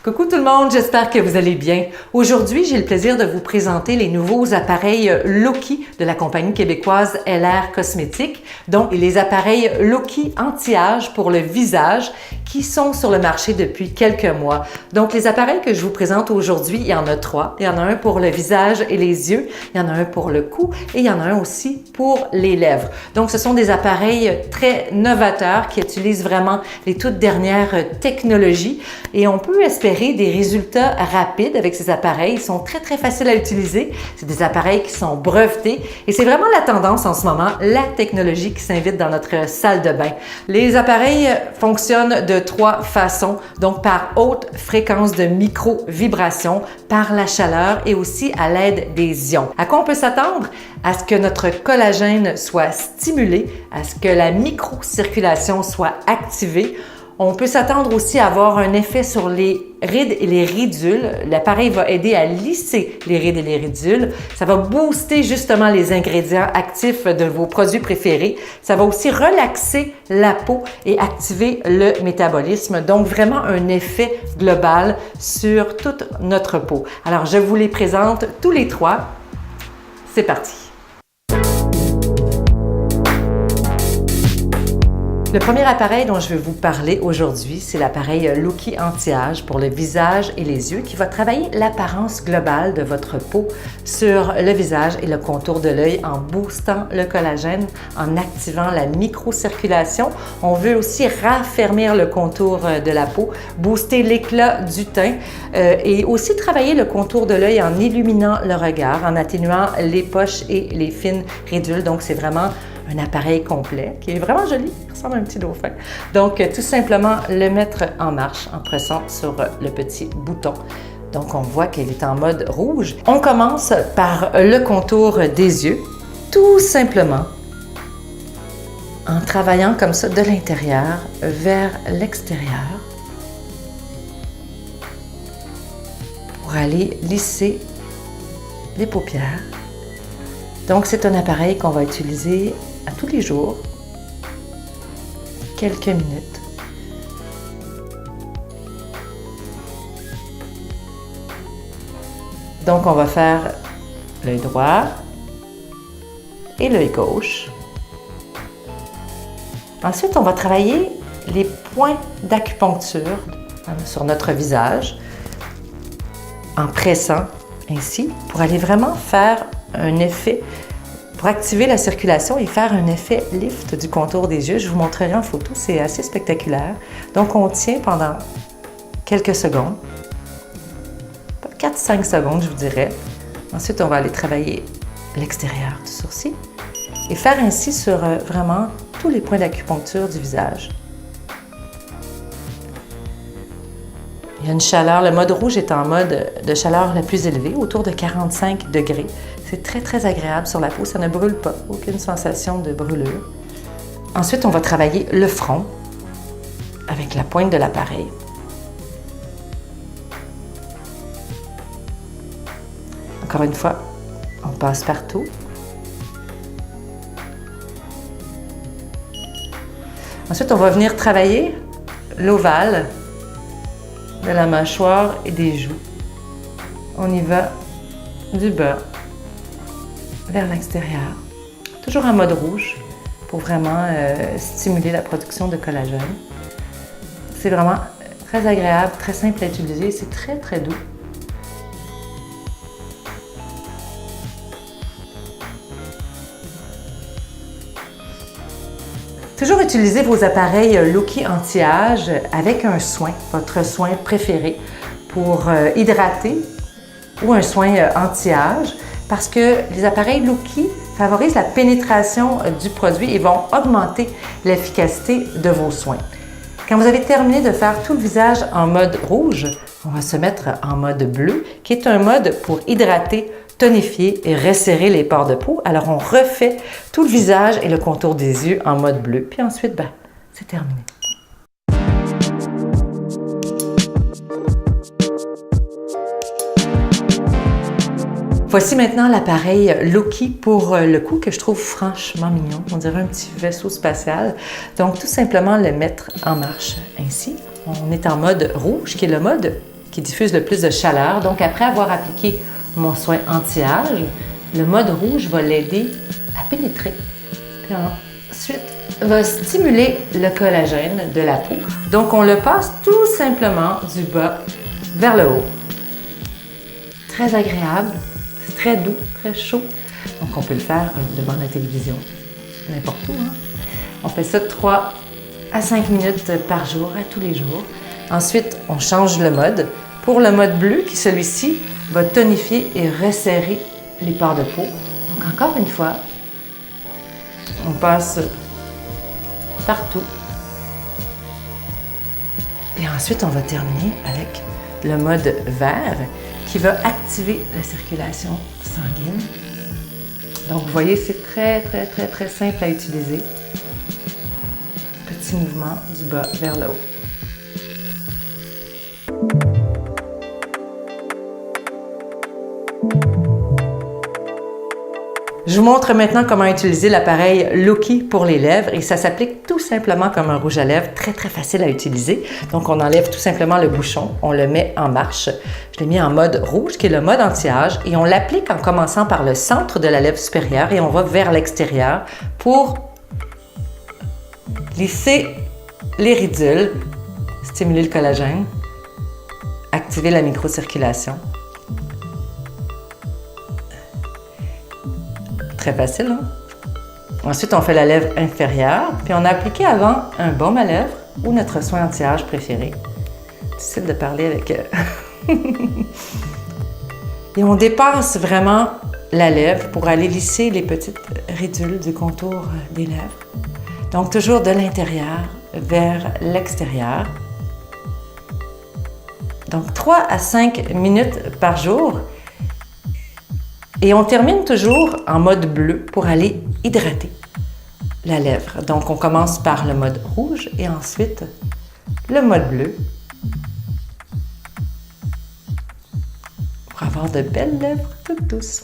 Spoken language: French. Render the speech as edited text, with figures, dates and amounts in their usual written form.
Coucou tout le monde, j'espère que vous allez bien. Aujourd'hui, j'ai le plaisir de vous présenter les nouveaux appareils Loki de la compagnie québécoise LR Cosmétiques, donc les appareils Loki anti-âge pour le visage qui sont sur le marché depuis quelques mois. Donc les appareils que je vous présente aujourd'hui, il y en a 3. Il y en a un pour le visage et les yeux, il y en a un pour le cou et il y en a un aussi pour les lèvres. Donc ce sont des appareils très novateurs qui utilisent vraiment les toutes dernières technologies et on peut espérer des résultats rapides avec ces appareils. Ils sont très faciles à utiliser. C'est des appareils qui sont brevetés et c'est vraiment la tendance en ce moment, la technologie qui s'invite dans notre salle de bain. Les appareils fonctionnent de 3 façons, donc par haute fréquence de micro-vibration, par la chaleur et aussi à l'aide des ions. À quoi on peut s'attendre? À ce que notre collagène soit stimulé, à ce que la microcirculation soit activée. On peut s'attendre aussi à avoir un effet sur les rides et les ridules. L'appareil va aider à lisser les rides et les ridules. Ça va booster justement les ingrédients actifs de vos produits préférés. Ça va aussi relaxer la peau et activer le métabolisme. Donc vraiment un effet global sur toute notre peau. Alors je vous les présente tous les 3. C'est parti! Le premier appareil dont je vais vous parler aujourd'hui, c'est l'appareil Loki anti-âge pour le visage et les yeux qui va travailler l'apparence globale de votre peau sur le visage et le contour de l'œil en boostant le collagène, en activant la microcirculation. On veut aussi raffermir le contour de la peau, booster l'éclat du teint et aussi travailler le contour de l'œil en illuminant le regard, en atténuant les poches et les fines ridules. Donc, c'est vraiment un appareil complet qui est vraiment joli, il ressemble à un petit dauphin. Donc, tout simplement le mettre en marche en pressant sur le petit bouton. Donc, on voit qu'il est en mode rouge. On commence par le contour des yeux, tout simplement en travaillant comme ça de l'intérieur vers l'extérieur pour aller lisser les paupières. Donc, c'est un appareil qu'on va utiliser à tous les jours, quelques minutes. Donc, on va faire l'œil droit et l'œil gauche. Ensuite, on va travailler les points d'acupuncture sur notre visage en pressant ainsi pour aller vraiment faire un effet, pour activer la circulation et faire un effet lift du contour des yeux. Je vous montrerai en photo, c'est assez spectaculaire. Donc, on tient pendant quelques secondes, 4-5 secondes, je vous dirais. Ensuite, on va aller travailler l'extérieur du sourcil et faire ainsi sur vraiment tous les points d'acupuncture du visage. Il y a une chaleur, le mode rouge est en mode de chaleur la plus élevée, autour de 45 degrés. C'est très agréable sur la peau, ça ne brûle pas, aucune sensation de brûlure. Ensuite, on va travailler le front avec la pointe de l'appareil. Encore une fois, on passe partout. Ensuite, on va venir travailler l'ovale de la mâchoire et des joues. On y va du bas vers l'extérieur, toujours en mode rouge pour vraiment stimuler la production de collagène. C'est vraiment très agréable, très simple à utiliser, c'est très doux. Toujours utiliser vos appareils Loki anti-âge avec un soin, votre soin préféré pour hydrater ou un soin anti-âge parce que les appareils Loki favorisent la pénétration du produit et vont augmenter l'efficacité de vos soins. Quand vous avez terminé de faire tout le visage en mode rouge, on va se mettre en mode bleu qui est un mode pour hydrater, tonifier et resserrer les pores de peau. Alors, on refait tout le visage et le contour des yeux en mode bleu. Puis ensuite, c'est terminé. Voici maintenant l'appareil Loki pour le cou que je trouve franchement mignon. On dirait un petit vaisseau spatial. Donc, tout simplement le mettre en marche ainsi. On est en mode rouge qui est le mode qui diffuse le plus de chaleur. Donc, après avoir appliqué mon soin anti-âge, le mode rouge va l'aider à pénétrer. Puis ensuite, va stimuler le collagène de la peau. Donc, on le passe tout simplement du bas vers le haut. Très agréable, très doux, très chaud. Donc, on peut le faire devant la télévision, n'importe où. Hein? On fait ça de 3 à 5 minutes par jour, à tous les jours. Ensuite, on change le mode pour le mode bleu qui, celui-ci, va tonifier et resserrer les pores de peau. Donc, encore une fois, on passe partout. Et ensuite, on va terminer avec le mode vert qui va activer la circulation sanguine. Donc, vous voyez, c'est très simple à utiliser. Petit mouvement du bas vers le haut. Je vous montre maintenant comment utiliser l'appareil Loki pour les lèvres et ça s'applique tout simplement comme un rouge à lèvres, très facile à utiliser. Donc on enlève tout simplement le bouchon, on le met en marche. Je l'ai mis en mode rouge qui est le mode anti-âge et on l'applique en commençant par le centre de la lèvre supérieure et on va vers l'extérieur pour lisser les ridules, stimuler le collagène, activer la microcirculation. Très facile, hein? Ensuite, on fait la lèvre inférieure, puis on a appliqué avant un baume à lèvres ou notre soin anti-âge préféré. Difficile de parler avec... Et on dépasse vraiment la lèvre pour aller lisser les petites ridules du contour des lèvres. Donc, toujours de l'intérieur vers l'extérieur. Donc, 3 à 5 minutes par jour. Et on termine toujours en mode bleu pour aller hydrater la lèvre. Donc, on commence par le mode rouge et ensuite le mode bleu pour avoir de belles lèvres toutes douces.